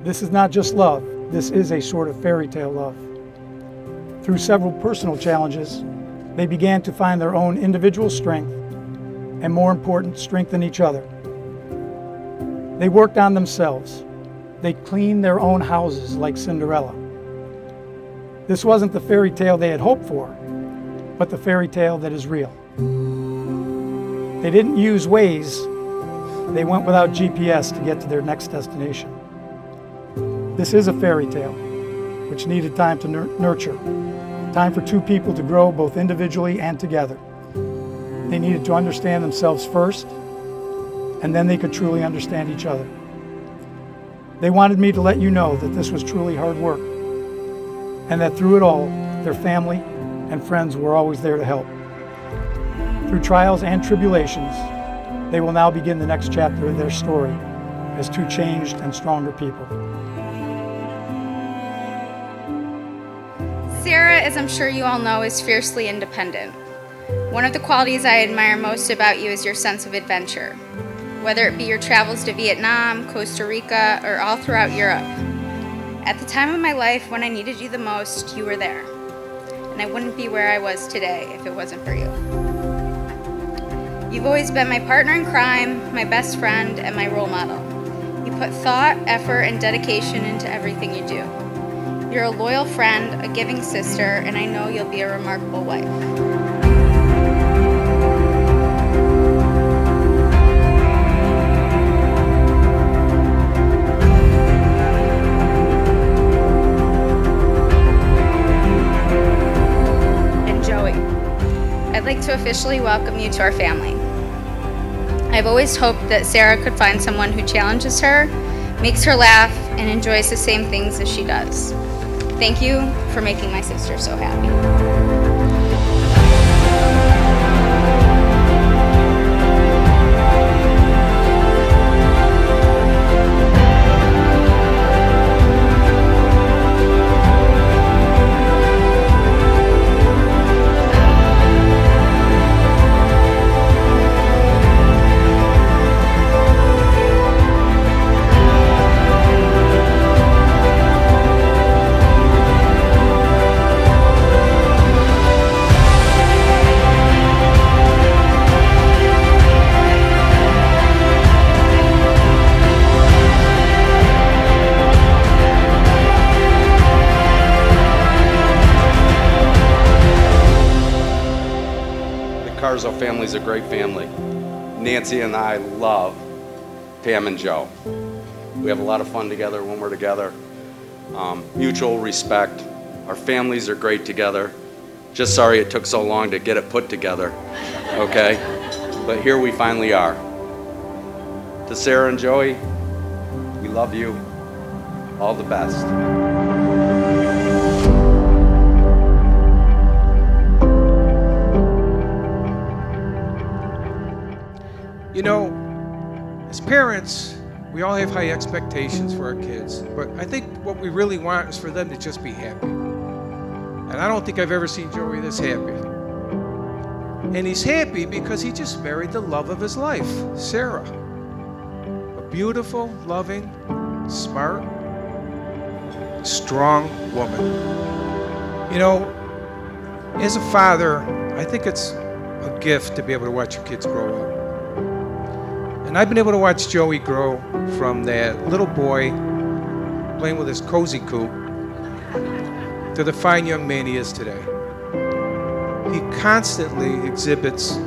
This is not just love, this is a sort of fairy tale love. Through several personal challenges, they began to find their own individual strength and, more important, strengthen each other. They worked on themselves. They cleaned their own houses like Cinderella. This wasn't the fairy tale they had hoped for, but the fairy tale that is real. They didn't use waze. They went without GPS to get to their next destination. This is a fairy tale, which needed time to nurture, time for two people to grow both individually and together. They needed to understand themselves first, and then they could truly understand each other. They wanted me to let you know that this was truly hard work, and that through it all, their family and friends were always there to help. Through trials and tribulations, they will now begin the next chapter of their story as two changed and stronger people. Sarah, as I'm sure you all know, is fiercely independent. One of the qualities I admire most about you is your sense of adventure, whether it be your travels to Vietnam, Costa Rica, or all throughout Europe. At the time of my life when I needed you the most, you were there, and I wouldn't be where I was today if it wasn't for you. You've always been my partner in crime, my best friend, and my role model. You put thought, effort, and dedication into everything you do. You're a loyal friend, a giving sister, and I know you'll be a remarkable wife. And Joey, I'd like to officially welcome you to our family. I've always hoped that Sarah could find someone who challenges her, makes her laugh, and enjoys the same things as she does. Thank you for making my sister so happy. Carzo family's a great family. Nancy and I love Pam and Joe. We have a lot of fun together when we're together. Mutual respect. Our families are great together. Just sorry it took so long to get it put together, okay? But here we finally are. To Sarah and Joey, we love you. All the best. You know, as parents, we all have high expectations for our kids, but I think what we really want is for them to just be happy. And I don't think I've ever seen Joey this happy. And he's happy because he just married the love of his life, Sarah. A beautiful, loving, smart, strong woman. You know, as a father, I think it's a gift to be able to watch your kids grow up. And I've been able to watch Joey grow from that little boy playing with his cozy coop to the fine young man he is today. He constantly exhibits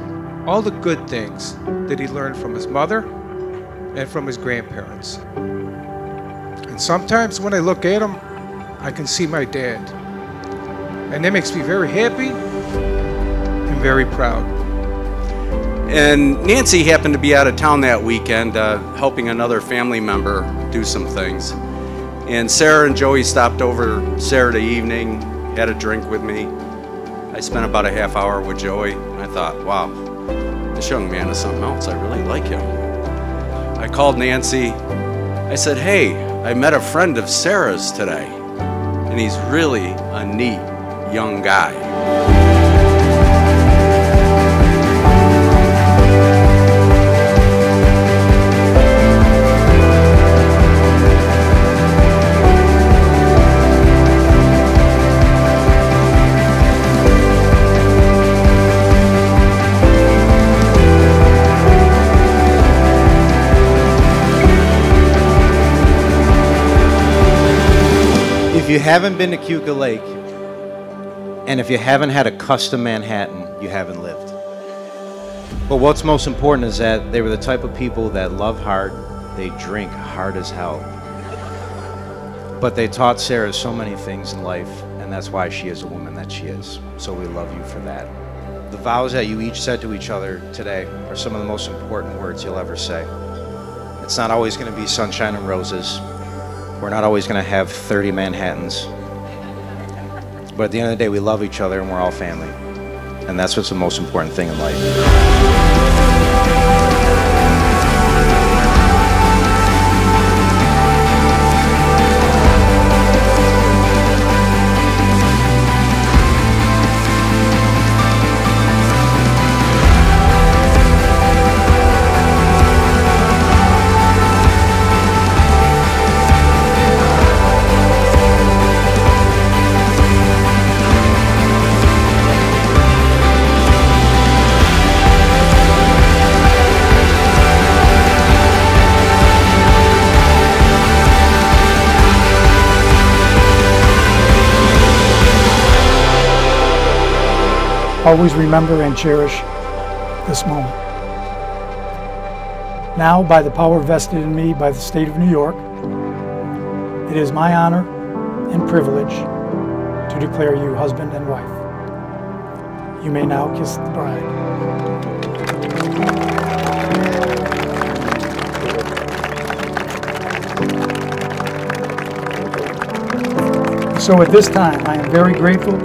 all the good things that he learned from his mother and from his grandparents. And sometimes when I look at him, I can see my dad. And that makes me very happy and very proud. And Nancy happened to be out of town that weekend helping another family member do some things. And Sarah and Joey stopped over Saturday evening, had a drink with me. I spent about a half hour with Joey. I thought, wow, this young man is something else. I really like him. I called Nancy. I said, hey, I met a friend of Sarah's today, and he's really a neat young guy. you haven't been to Keuka Lake, and if you haven't had a custom Manhattan, you haven't lived. But what's most important is that they were the type of people that love hard, they drink hard as hell. But they taught Sarah so many things in life, and that's why she is a woman that she is. So we love you for that. The vows that you each said to each other today are some of the most important words you'll ever say. It's not always going to be sunshine and roses. We're not always going to have 30 Manhattans. But at the end of the day, we love each other and we're all family. And that's what's the most important thing in life. Always remember and cherish this moment. Now, by the power vested in me by the state of New York, it is my honor and privilege to declare you husband and wife. You may now kiss the bride. So at this time, I am very grateful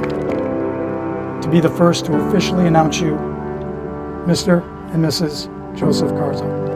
to be the first to officially announce you Mr. and Mrs. Joseph Garza.